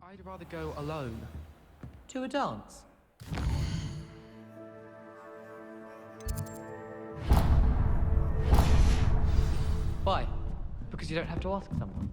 I'd rather go alone. To a dance? Why? Because you don't have to ask someone.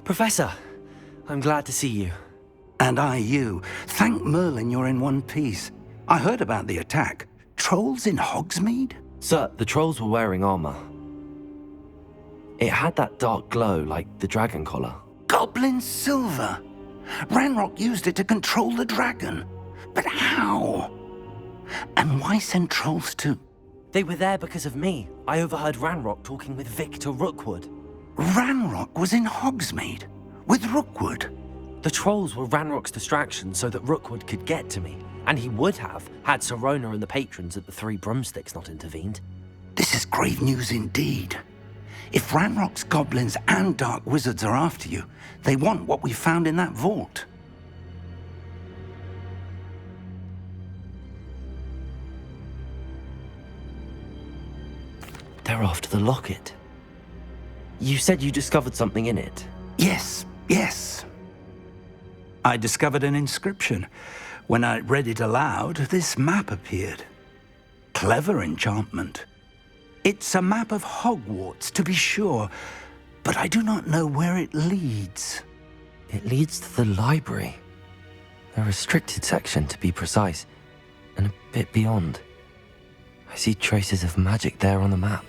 Professor, I'm glad to see you. And I you. Thank Merlin you're in one piece. I heard about the attack. Trolls in Hogsmeade? Sir, the trolls were wearing armor. It had that dark glow like the dragon collar. Goblin silver! Ranrock used it to control the dragon. But how? And why send trolls to... They were there because of me. I overheard Ranrock talking with Victor Rookwood. Ranrock was in Hogsmeade? With Rookwood? The trolls were Ranrock's distraction so that Rookwood could get to me. And he would have, had Sirona and the patrons at the Three Broomsticks not intervened. This is grave news indeed. If Ranrock's goblins and dark wizards are after you, they want what we found in that vault. They're after the locket. You said you discovered something in it. Yes. I discovered an inscription. When I read it aloud, this map appeared. Clever enchantment. It's a map of Hogwarts, to be sure, but I do not know where it leads. It leads to the library. A restricted section, to be precise, and a bit beyond. I see traces of magic there on the map.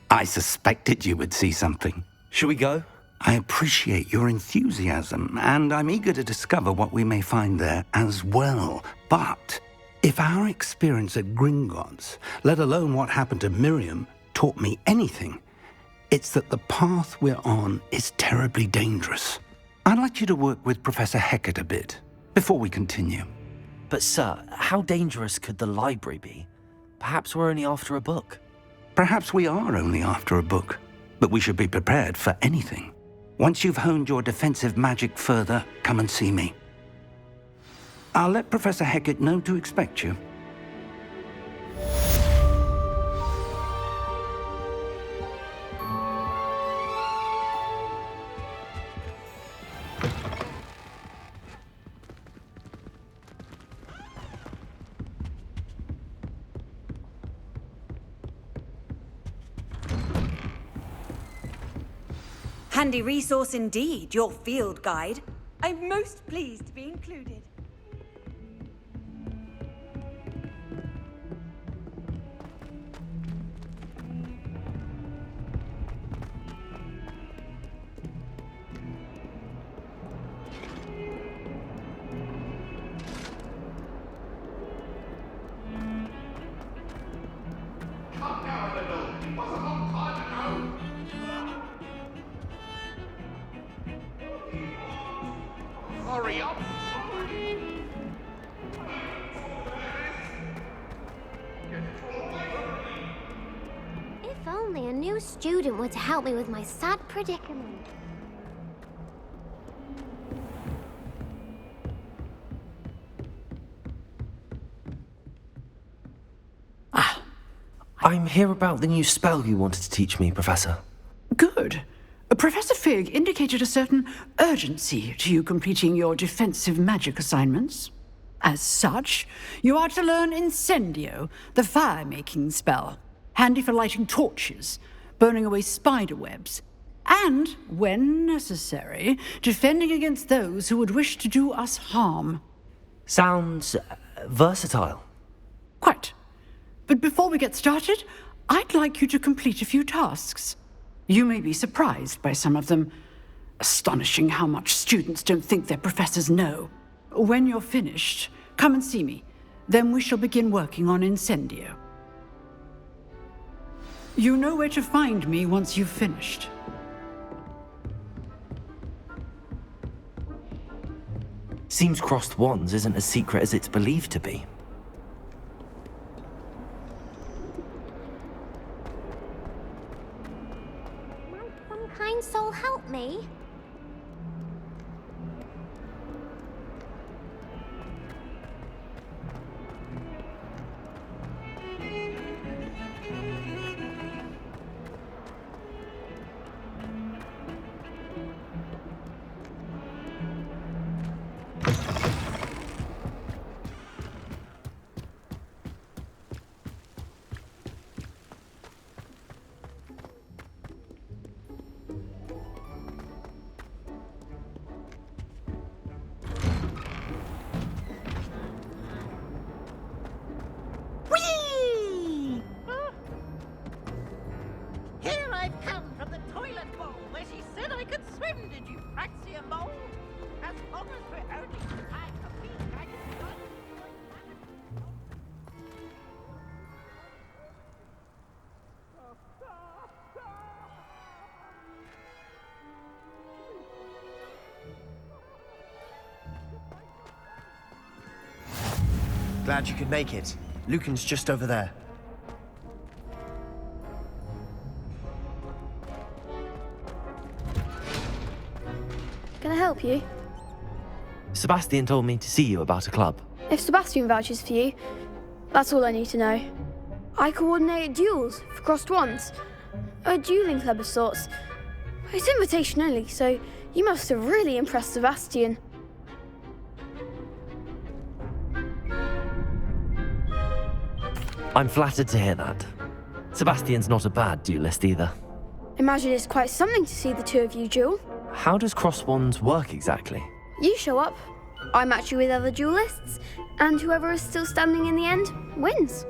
I suspected you would see something. Shall we go? I appreciate your enthusiasm, and I'm eager to discover what we may find there as well. But if our experience at Gringotts, let alone what happened to Miriam, taught me anything, it's that the path we're on is terribly dangerous. I'd like you to work with Professor Hecat a bit before we continue. But sir, how dangerous could the library be? Perhaps we're only after a book. Perhaps we are only after a book, but we should be prepared for anything. Once you've honed your defensive magic further, come and see me. I'll let Professor Hecat know to expect you. Handy resource indeed, your field guide. I'm most pleased to be included. Hurry up! If only a new student were to help me with my sad predicament. I'm here about the new spell you wanted to teach me, Professor. Good. Professor Fig indicated a certain urgency to you completing your defensive magic assignments. As such, you are to learn Incendio, the fire-making spell, handy for lighting torches, burning away spider webs, and, when necessary, defending against those who would wish to do us harm. Sounds versatile. Quite. But before we get started, I'd like you to complete a few tasks. You may be surprised by some of them. Astonishing how much students don't think their professors know. When you're finished, come and see me. Then we shall begin working on Incendio. You know where to find me once you've finished. Seems crossed wands isn't as secret as it's believed to be. Might some kind soul help me? Here I've come from the toilet bowl where she said I could swim, did you Fraxia mole? As long as we're only trying to be, I can go. Glad you could make it. Lucan's just over there. Can I help you? Sebastian told me to see you about a club. If Sebastian vouches for you, that's all I need to know. I coordinate duels for crossed wands. A dueling club of sorts. It's invitation only, so you must have really impressed Sebastian. I'm flattered to hear that. Sebastian's not a bad duelist either. Imagine it's quite something to see the two of you duel. How does cross wands work exactly? You show up, I match you with other duelists, and whoever is still standing in the end wins.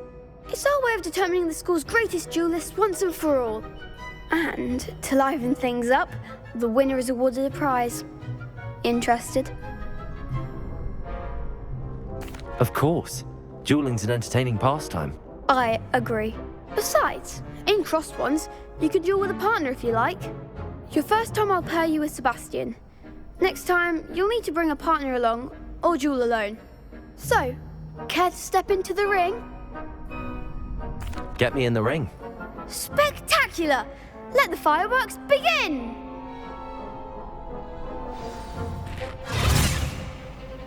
It's our way of determining the school's greatest duelist once and for all. And to liven things up, the winner is awarded a prize. Interested? Of course. Dueling's an entertaining pastime. I agree. Besides, in crossed ones, you could duel with a partner if you like. Your first time I'll pair you with Sebastian. Next time, you'll need to bring a partner along, or duel alone. So, care to step into the ring? Get me in the ring. Spectacular! Let the fireworks begin!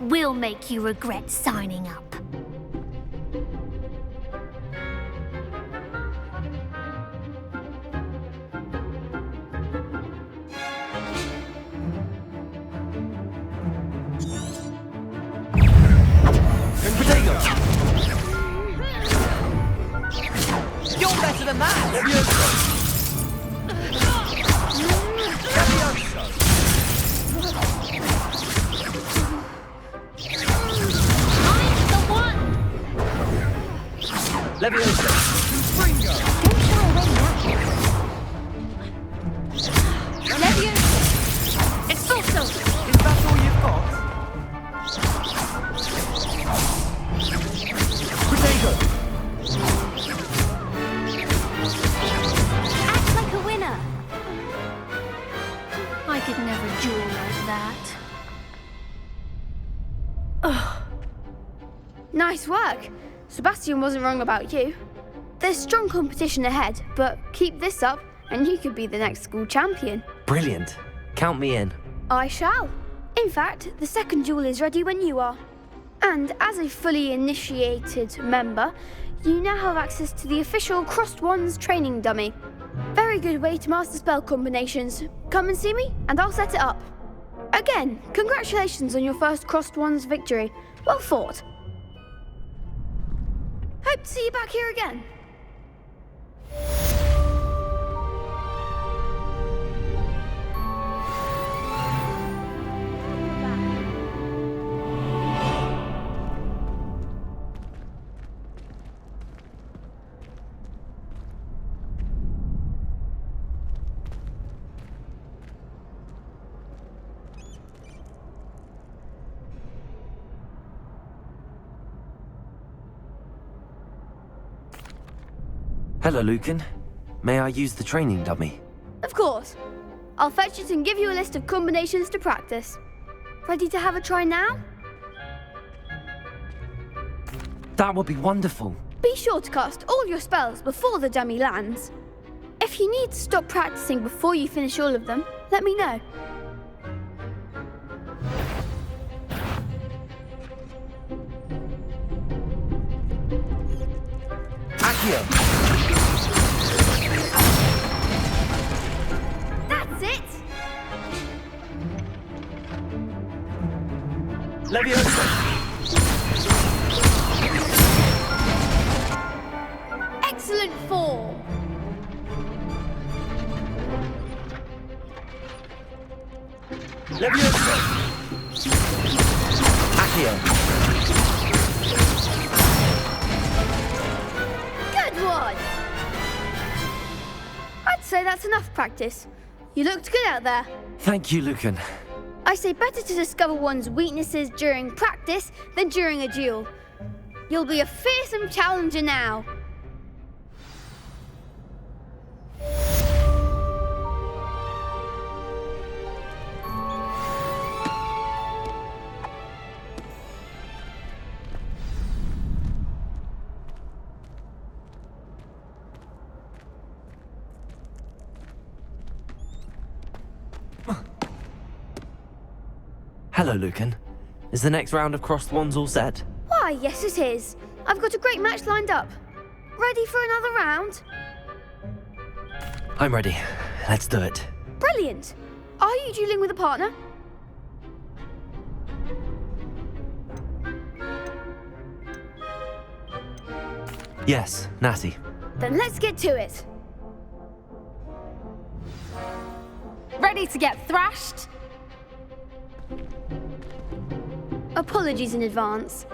We'll make you regret signing up. You're better than that! I'm the one! Leviosa! Don't shy away now. Leviosa! It's also... Is that all you've got? Potato! Act like a winner. I could never duel like that. Nice work. Sebastian wasn't wrong about you. There's strong competition ahead, but keep this up and you could be the next school champion. Brilliant. Count me in. I shall. In fact, the second duel is ready when you are. And as a fully initiated member, you now have access to the official Crossed Wands training dummy. Very good way to master spell combinations. Come and see me, and I'll set it up. Again, congratulations on your first Crossed Wands victory. Well fought. Hope to see you back here again. Hello, Lucan. May I use the training dummy? Of course. I'll fetch it and give you a list of combinations to practice. Ready to have a try now? That would be wonderful. Be sure to cast all your spells before the dummy lands. If you need to stop practicing before you finish all of them, let me know. Accio! That's it! Leviosa! Excellent form! Leviosa! Accio! Good one! I'd say that's enough practice. You looked good out there. Thank you, Lucan. I say better to discover one's weaknesses during practice than during a duel. You'll be a fearsome challenger now. Hello, Lucan. Is the next round of crossed wands all set? Why, yes it is. I've got a great match lined up. Ready for another round? I'm ready. Let's do it. Brilliant. Are you dueling with a partner? Yes, Natty. Then let's get to it. Ready to get thrashed? Apologies in advance.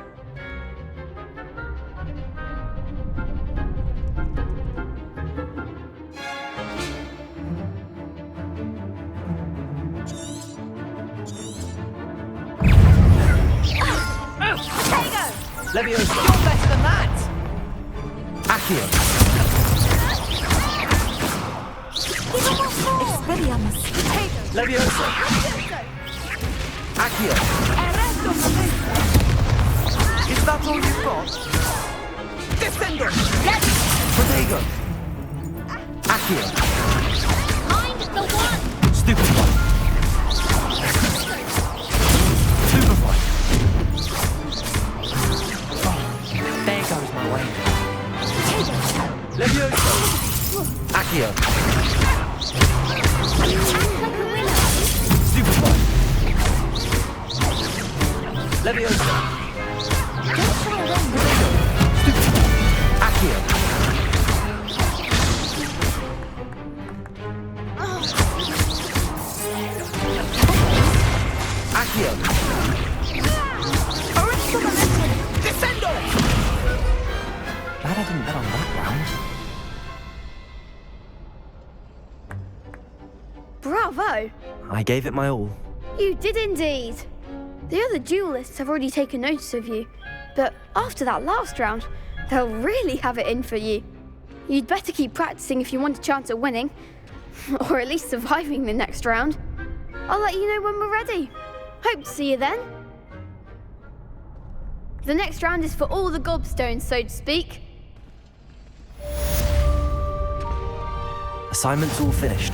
Leviosa! You're better than that! Accio! Leviosa! Accio! Is that all you've got? Descendo! Protego! Accio! I'm the one! Stupefy! Stupefy! There goes my way. Leviosa! Accio! Stupefy! Leviosa! Stupefy! Accio! Accio! Descendo! Glad I didn't bet on that round. Bravo! I gave it my all. You did indeed. The other duelists have already taken notice of you, but after that last round, they'll really have it in for you. You'd better keep practicing if you want a chance at winning, or at least surviving the next round. I'll let you know when we're ready. Hope to see you then. The next round is for all the gobstones, so to speak. Assignment's all finished.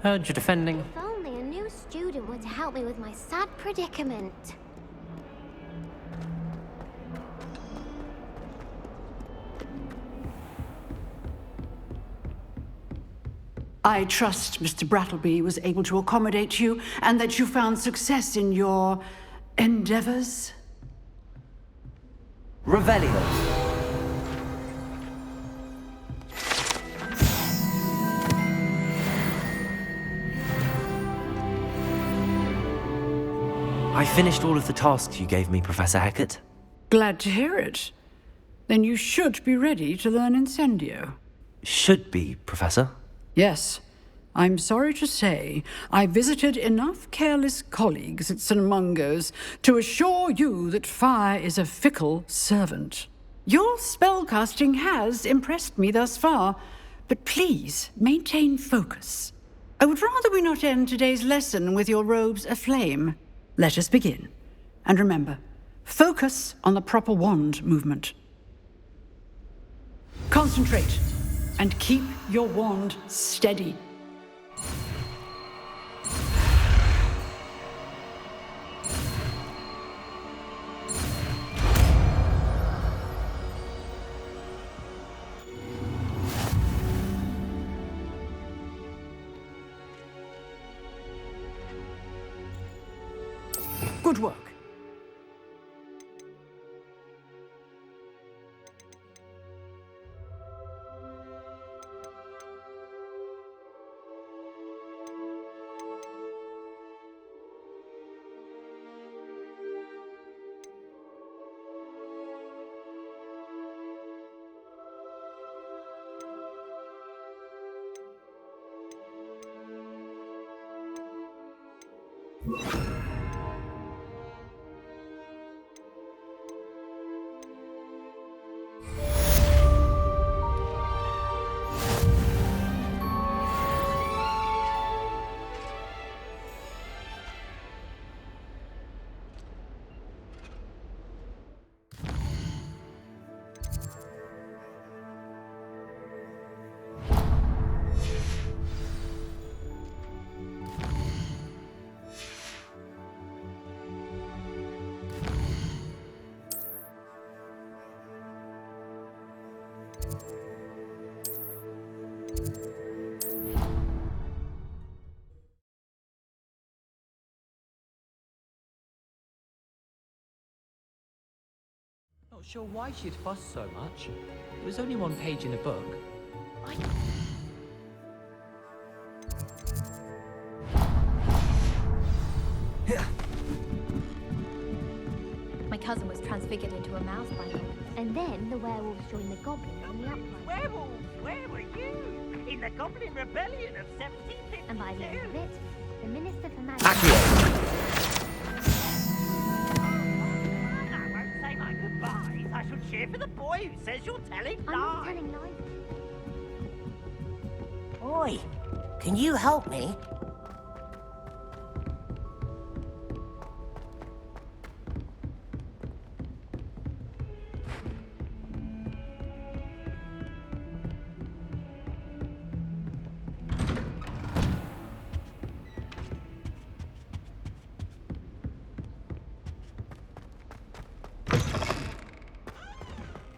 Heard you're defending. If only a new student were to help me with my sad predicament. I trust Mr. Brattleby was able to accommodate you and that you found success in your endeavors. Revelio. I finished all of the tasks you gave me, Professor Hecat. Glad to hear it. Then you should be ready to learn Incendio. Should be, Professor. Yes. I'm sorry to say, I visited enough careless colleagues at St. Mungo's to assure you that fire is a fickle servant. Your spellcasting has impressed me thus far, but please maintain focus. I would rather we not end today's lesson with your robes aflame. Let us begin. And remember, focus on the proper wand movement. Concentrate, and keep your wand steady. Good work. Not sure why she'd fuss so much. It was only one page in a book. My cousin was transfigured into a mouse by now. And then the werewolves joined the goblin in the uprising. Werewolves, where were you? In the Goblin Rebellion of 1752. And by the end of it, the Minister for Magic... I won't say my goodbyes. I shall cheer for the boy who says you're telling lies. I'm not telling lies. Oi, can you help me?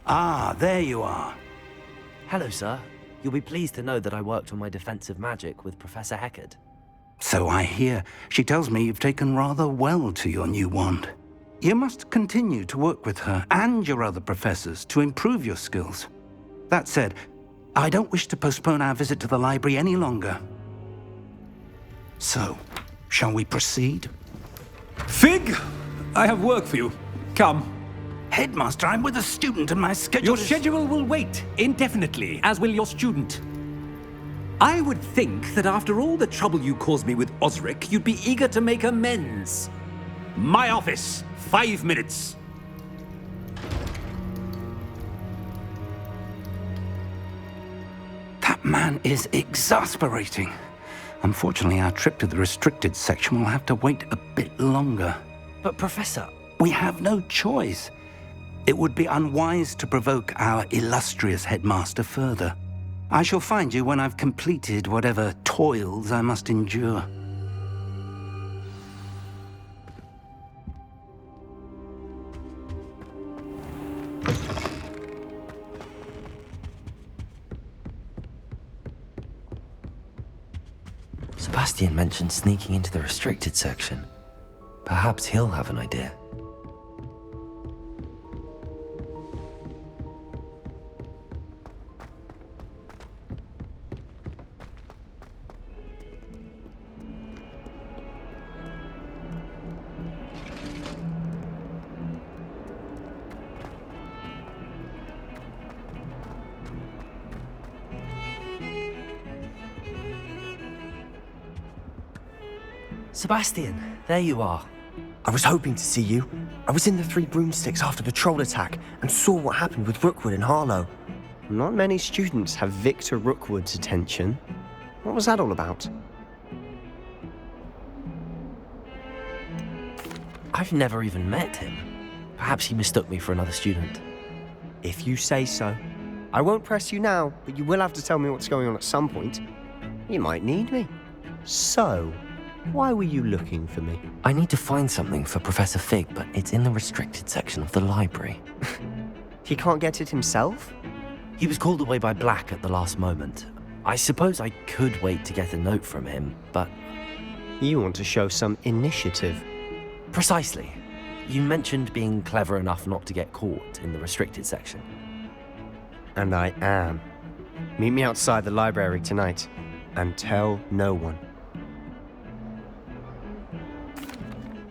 Ah, there you are. Hello, sir. You'll be pleased to know that I worked on my defensive magic with Professor Hecat. So I hear. She tells me you've taken rather well to your new wand. You must continue to work with her and your other professors to improve your skills. That said, I don't wish to postpone our visit to the library any longer. So, shall we proceed? Fig, I have work for you. Come. Headmaster, I'm with a student and my schedule Your schedule will wait indefinitely, as will your student. I would think that after all the trouble you caused me with Osric, you'd be eager to make amends. My office, 5 minutes. That man is exasperating. Unfortunately, our trip to the restricted section will have to wait a bit longer. But, Professor... We have no choice. It would be unwise to provoke our illustrious headmaster further. I shall find you when I've completed whatever toils I must endure. Sebastian mentioned sneaking into the restricted section. Perhaps he'll have an idea. Sebastian, there you are. I was hoping to see you. I was in the Three Broomsticks after the troll attack and saw what happened with Rookwood and Harlow. Not many students have Victor Rookwood's attention. What was that all about? I've never even met him. Perhaps he mistook me for another student. If you say so. I won't press you now, but you will have to tell me what's going on at some point. You might need me. So, why were you looking for me? I need to find something for Professor Fig, but it's in the restricted section of the library. He can't get it himself? He was called away by Black at the last moment. I suppose I could wait to get a note from him, but... You want to show some initiative. Precisely. You mentioned being clever enough not to get caught in the restricted section. And I am. Meet me outside the library tonight, and tell no one.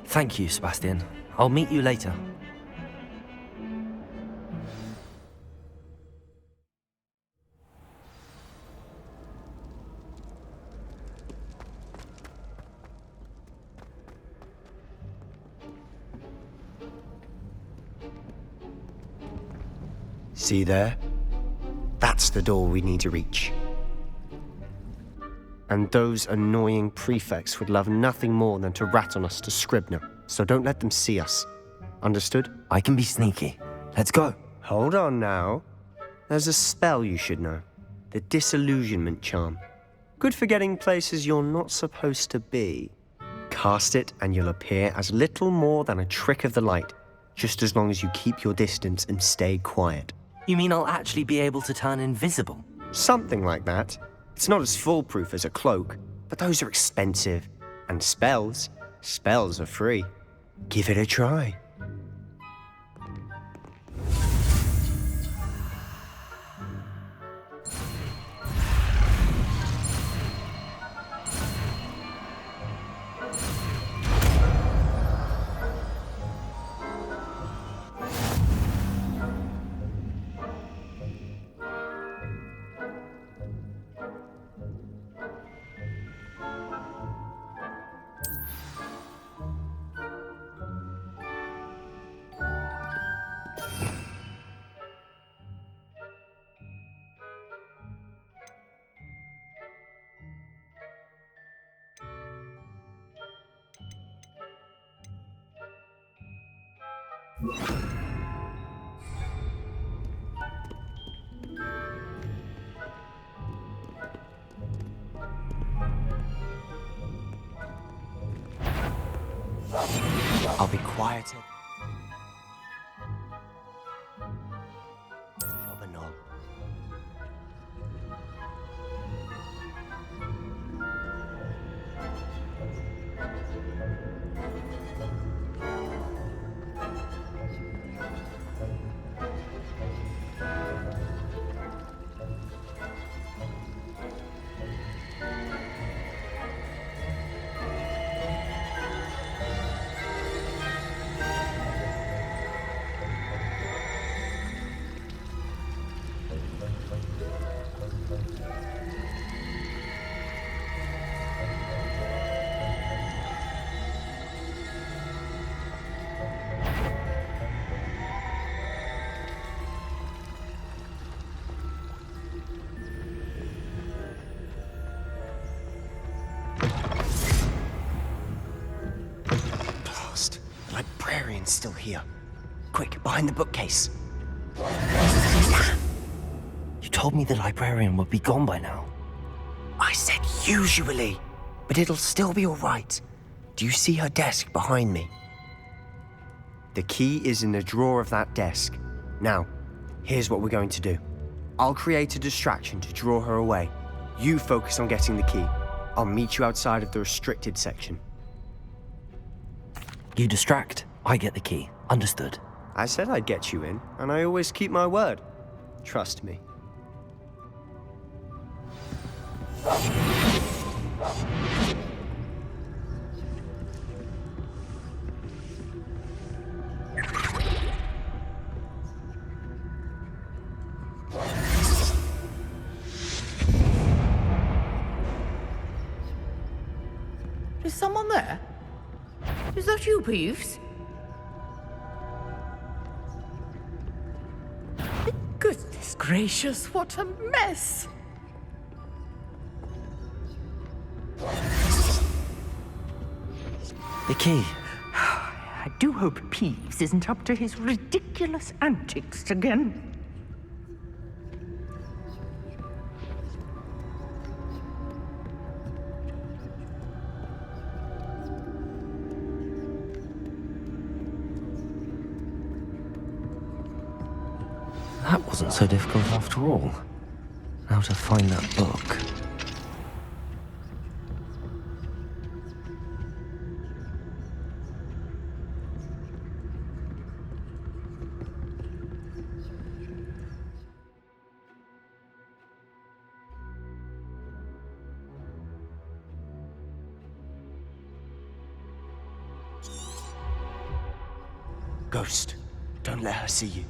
Thank you, Sebastian. I'll meet you later. See there? That's the door we need to reach. And those annoying prefects would love nothing more than to rat on us to Scribner, so don't let them see us. Understood? I can be sneaky. Let's go. Hold on now. There's a spell you should know. The Disillusionment Charm. Good for getting places you're not supposed to be. Cast it and you'll appear as little more than a trick of the light, just as long as you keep your distance and stay quiet. You mean I'll actually be able to turn invisible? Something like that. It's not as foolproof as a cloak, but those are expensive. And spells are free. Give it a try. I'll be quiet. Job and all. The librarian's still here. Quick, behind the bookcase. You told told me the librarian would be gone by now. I said usually, but it'll still be all right. Do you see her desk behind me? The key is in the drawer of that desk. Now, here's what we're going to do. I'll create a distraction to draw her away. You focus on getting the key. I'll meet you outside of the restricted section. You distract, I get the key. Understood. I said I'd get you in, and I always keep my word. Trust me. Is someone there? Is that you, Peeves? Goodness gracious, what a mess! The key. I do hope Peeves isn't up to his ridiculous antics again. That wasn't so difficult after all. Now to find that book. Ghost, don't let her see you.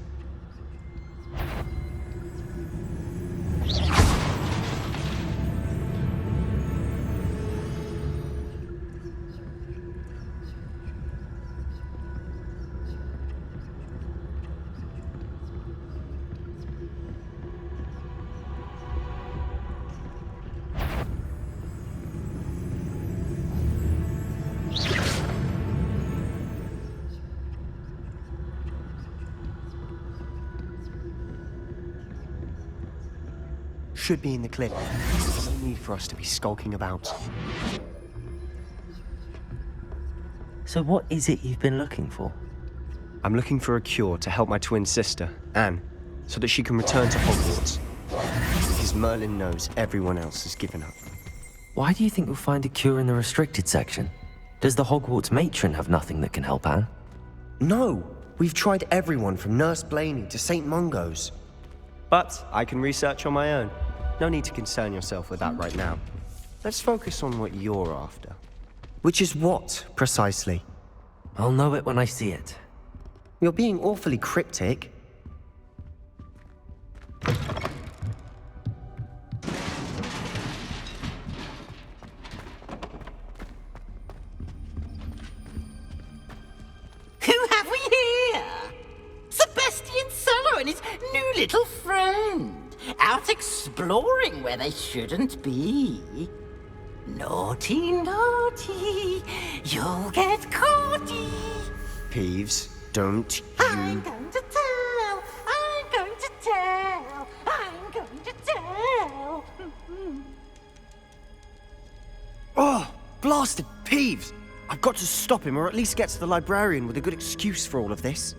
Should be in the clip. There's no need for us to be skulking about. So what is it you've been looking for? I'm looking for a cure to help my twin sister, Anne, so that she can return to Hogwarts. Because Merlin knows everyone else has given up. Why do you think you'll find a cure in the restricted section? Does the Hogwarts matron have nothing that can help Anne? No! We've tried everyone from Nurse Blaney to St. Mungo's. But I can research on my own. No need to concern yourself with that right now. Let's focus on what you're after. Which is what, precisely? I'll know it when I see it. You're being awfully cryptic. Who have we here? Sebastian Sallow and his new little friend. Out exploring where they shouldn't be. Naughty, naughty, you'll get caughty. Peeves, don't you... I'm going to tell, I'm going to tell, I'm going to tell. Oh, blasted Peeves! I've got to stop him, or at least get to the librarian with a good excuse for all of this.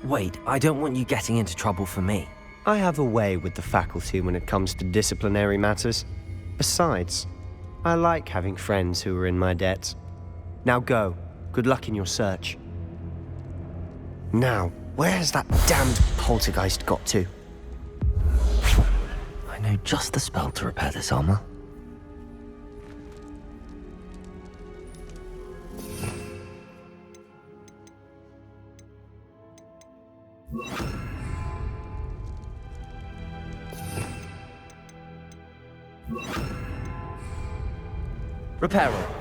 Wait, I don't want you getting into trouble for me. I have a way with the faculty when it comes to disciplinary matters. Besides, I like having friends who are in my debt. Now go. Good luck in your search. Now, where's that damned poltergeist got to? I know just the spell to repair this armor. Repairer.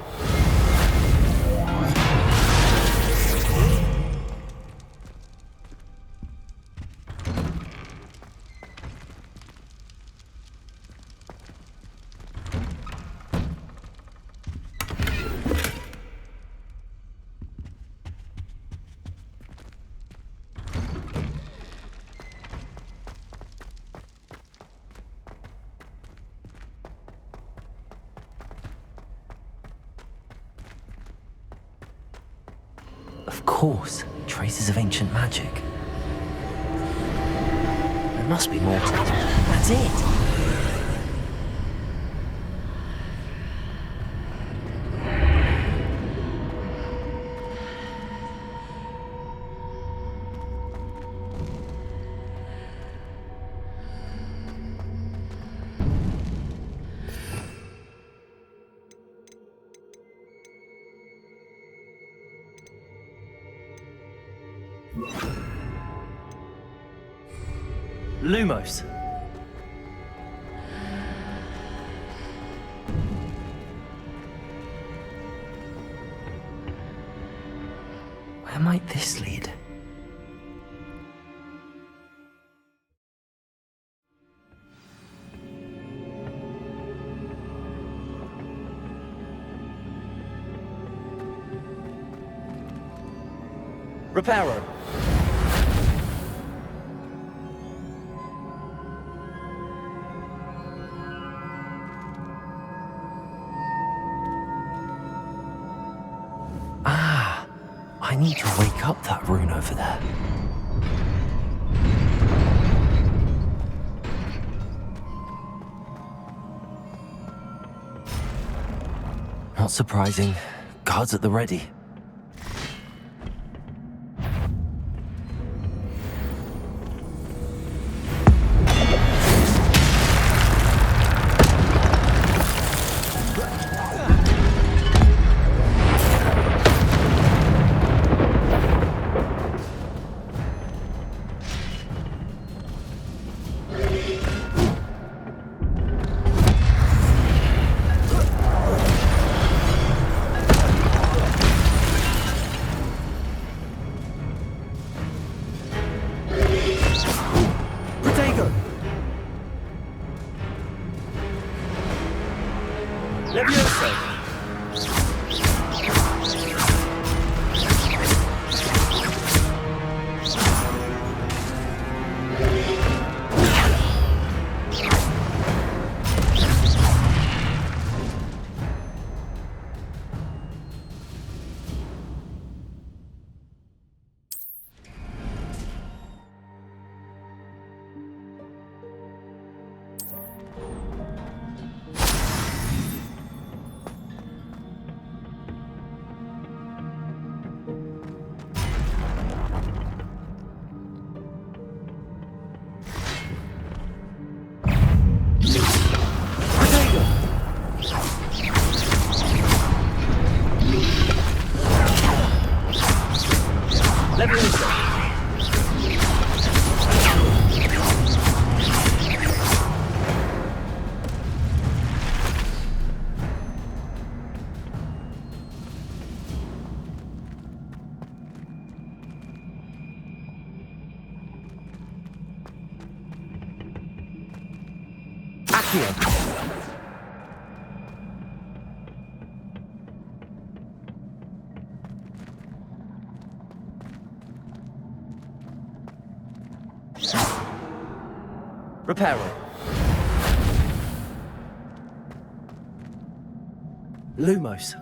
Of course, traces of ancient magic. There must be more to it. That's it! Lumos. Where might this lead? Reparo. I need to wake up that rune over there. Not surprising. Guards at the ready. Leviosa. Reparo. Lumos.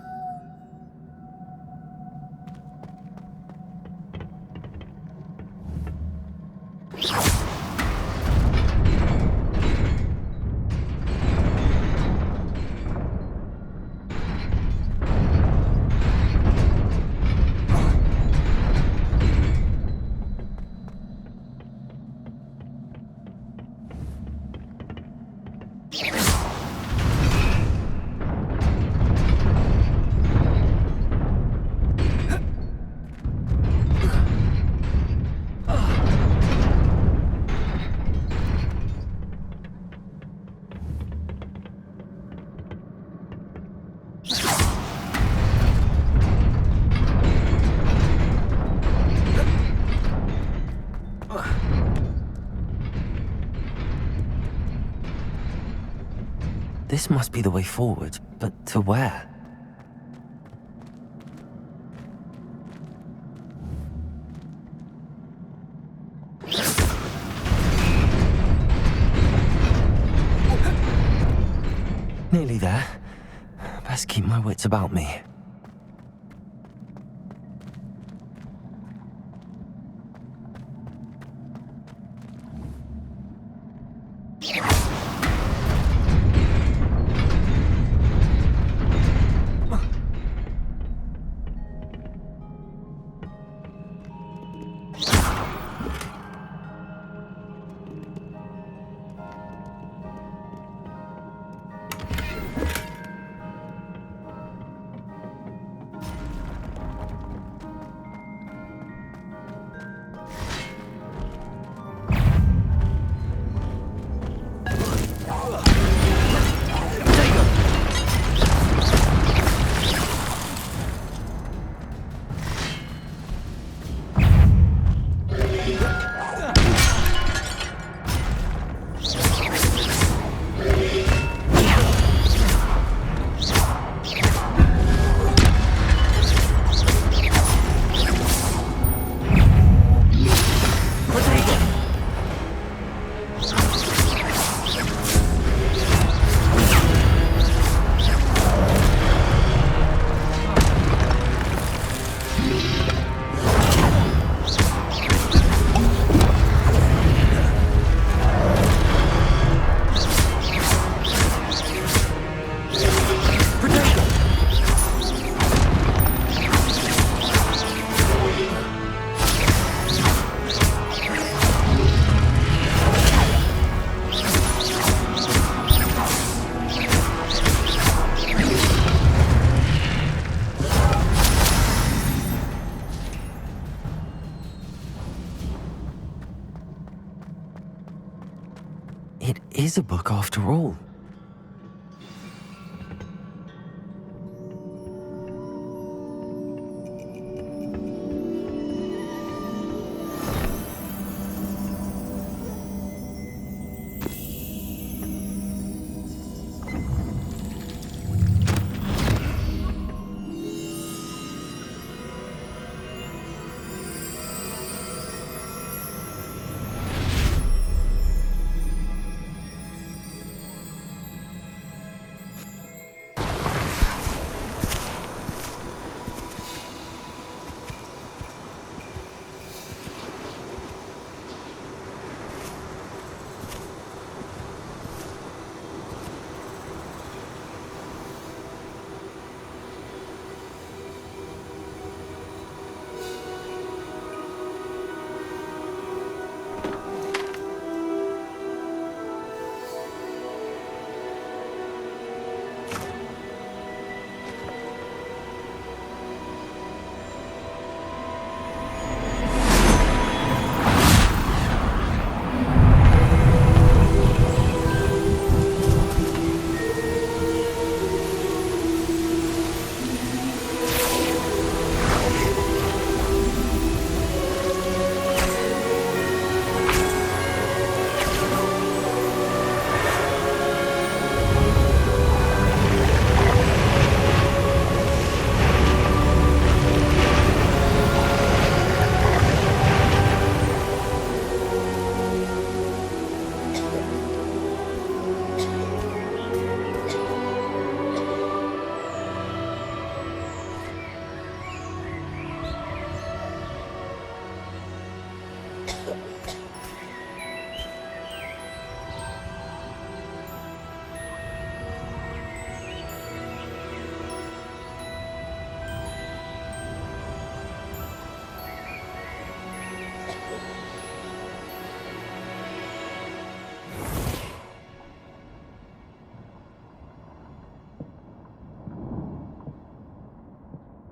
This must be the way forward, but to where? Nearly there. Best keep my wits about me. is a book after all.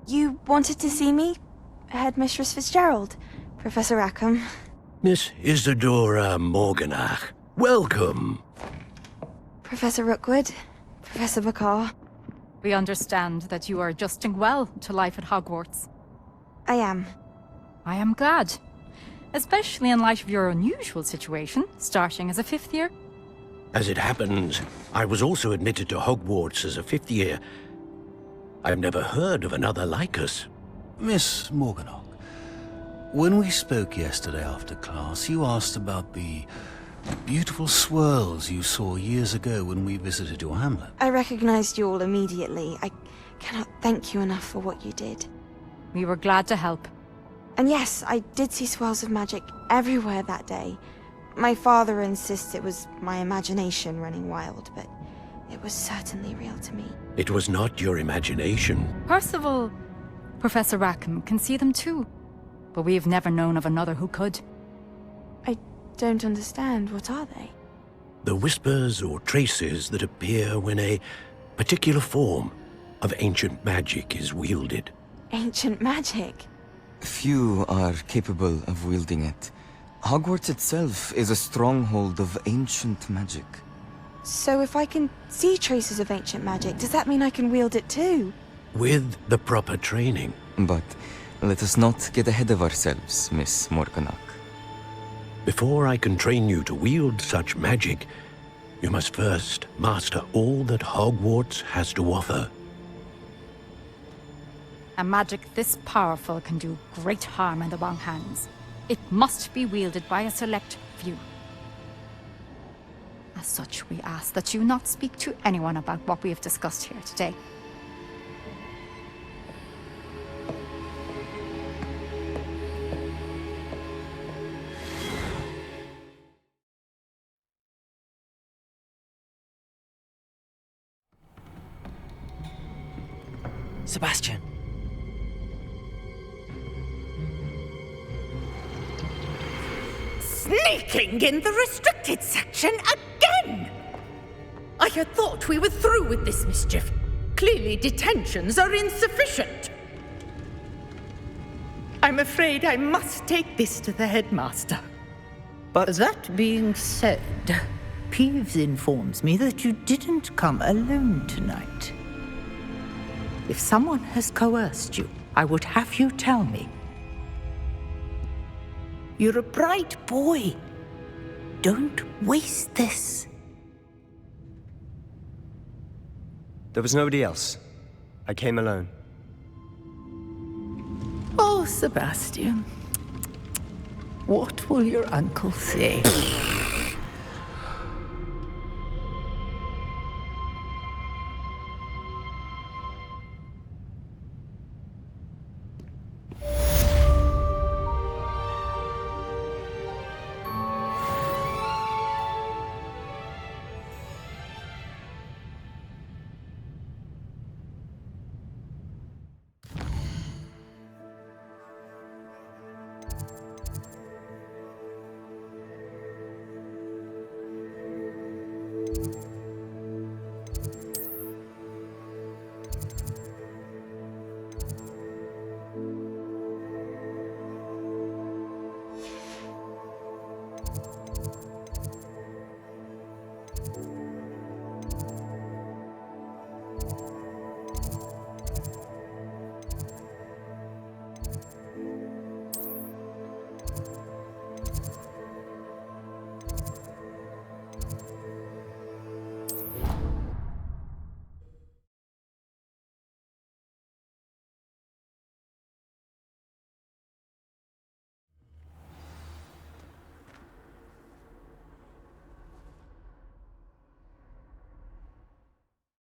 You wanted to see me? Headmistress Fitzgerald, Professor Rackham. Miss Isadora Morganach, welcome. Professor Rookwood, Professor Bakar. We understand that you are adjusting well to life at Hogwarts. I am. I am glad. Especially in light of your unusual situation, starting as a 5th year. As it happens, I was also admitted to Hogwarts as a 5th year. I've never heard of another like us. Miss Morganach, when we spoke yesterday after class, you asked about the beautiful swirls you saw years ago when we visited your hamlet. I recognized you all immediately. I cannot thank you enough for what you did. We were glad to help. And yes, I did see swirls of magic everywhere that day. My father insists it was my imagination running wild, but it was certainly real to me. It was not your imagination. Percival, Professor Rackham can see them too. But we have never known of another who could. I don't understand. What are they? The whispers or traces that appear when a particular form of ancient magic is wielded. Ancient magic? Few are capable of wielding it. Hogwarts itself is a stronghold of ancient magic. So if I can see traces of ancient magic, does that mean I can wield it too? With the proper training. But let us not get ahead of ourselves, Miss Morganach. Before I can train you to wield such magic, you must first master all that Hogwarts has to offer. A magic this powerful can do great harm in the wrong hands. It must be wielded by a select few. As such, we ask that you not speak to anyone about what we have discussed here today. Sebastian. Sneaking in the restricted section again! I had thought we were through with this mischief. Clearly detentions are insufficient. I'm afraid I must take this to the headmaster. But that being said, Peeves informs me that you didn't come alone tonight. If someone has coerced you, I would have you tell me. You're a bright boy. Don't waste this. There was nobody else. I came alone. Oh, Sebastian. What will your uncle say?